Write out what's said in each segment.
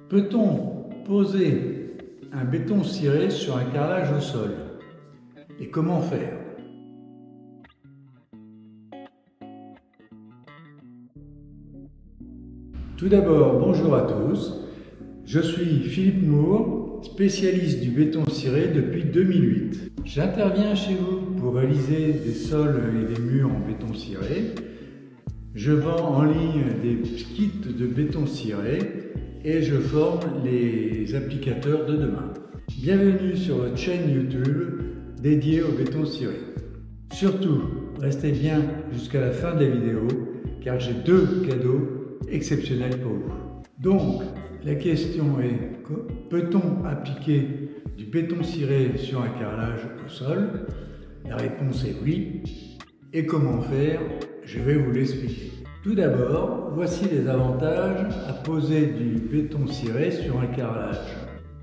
Peut-on poser un béton ciré sur un carrelage au sol? Et comment faire? Tout d'abord, bonjour à tous. Je suis Philippe Moore, spécialiste du béton ciré depuis 2008. J'interviens chez vous pour réaliser des sols et des murs en béton ciré. Je vends en ligne des kits de béton ciré et je forme les applicateurs de demain. Bienvenue sur votre chaîne YouTube dédiée au béton ciré. Surtout, restez bien jusqu'à la fin de la vidéo car j'ai deux cadeaux exceptionnels pour vous. Donc, la question est, peut-on appliquer du béton ciré sur un carrelage au sol? La réponse est oui. Et comment faire? Je vais vous l'expliquer. Tout d'abord, voici les avantages à poser du béton ciré sur un carrelage.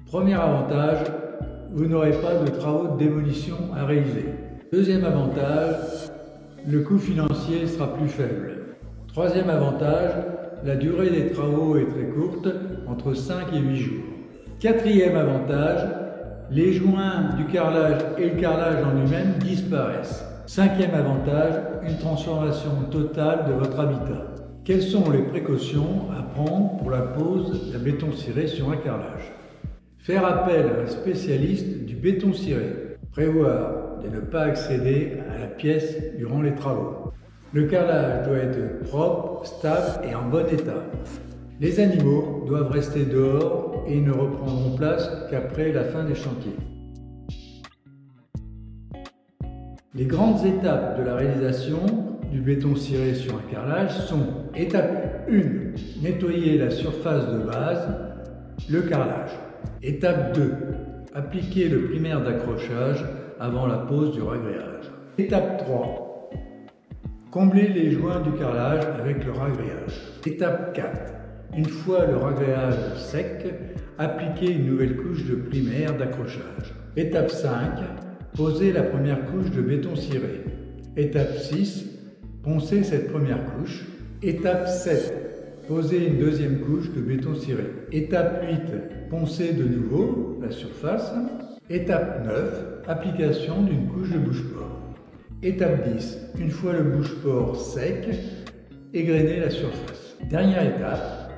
Premier avantage, vous n'aurez pas de travaux de démolition à réaliser. Deuxième avantage, le coût financier sera plus faible. Troisième avantage, la durée des travaux est très courte, entre 5 et 8 jours. Quatrième avantage, les joints du carrelage et le carrelage en lui-même disparaissent. Cinquième avantage, une transformation totale de votre habitat. Quelles sont les précautions à prendre pour la pose d'un béton ciré sur un carrelage? Faire appel à un spécialiste du béton ciré. Prévoir de ne pas accéder à la pièce durant les travaux. Le carrelage doit être propre, stable et en bon état. Les animaux doivent rester dehors et ne reprendront place qu'après la fin des chantiers. Les grandes étapes de la réalisation du béton ciré sur un carrelage sont: étape 1, nettoyer la surface de base, le carrelage. Étape 2, appliquer le primaire d'accrochage avant la pose du ragréage. Étape 3, combler les joints du carrelage avec le ragréage. Étape 4, une fois le ragréage sec, appliquer une nouvelle couche de primaire d'accrochage. Étape 5, poser la première couche de béton ciré. Étape 6, poncer cette première couche. Étape 7, poser une deuxième couche de béton ciré. Étape 8, poncer de nouveau la surface. Étape 9, application d'une couche de bouche-port. Étape 10, une fois le bouche-port sec, égrener la surface. Dernière étape,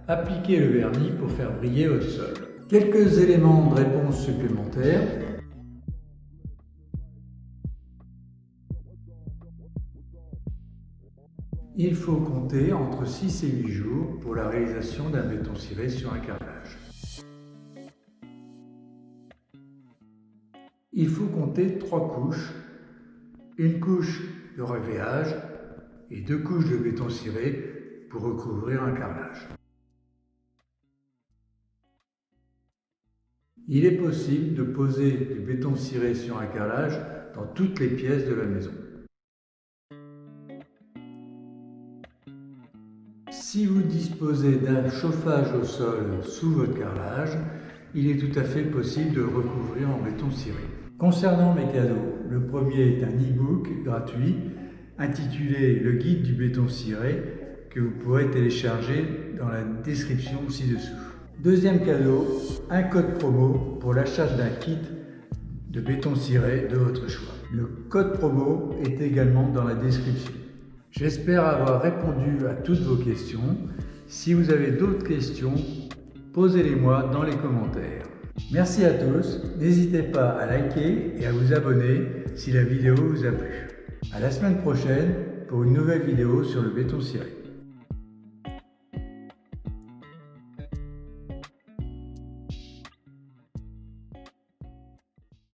appliquer le vernis pour faire briller votre sol. Quelques éléments de réponse supplémentaires. Il faut compter entre 6 et 8 jours pour la réalisation d'un béton ciré sur un carrelage. Il faut compter 3 couches, une couche de ragréage et 2 couches de béton ciré pour recouvrir un carrelage. Il est possible de poser du béton ciré sur un carrelage dans toutes les pièces de la maison. Si vous disposez d'un chauffage au sol sous votre carrelage, il est tout à fait possible de le recouvrir en béton ciré. Concernant mes cadeaux, le premier est un e-book gratuit intitulé « Le guide du béton ciré » que vous pourrez télécharger dans la description ci-dessous. Deuxième cadeau, un code promo pour l'achat d'un kit de béton ciré de votre choix. Le code promo est également dans la description. J'espère avoir répondu à toutes vos questions. Si vous avez d'autres questions, posez-les-moi dans les commentaires. Merci à tous, n'hésitez pas à liker et à vous abonner si la vidéo vous a plu. À la semaine prochaine pour une nouvelle vidéo sur le béton ciré.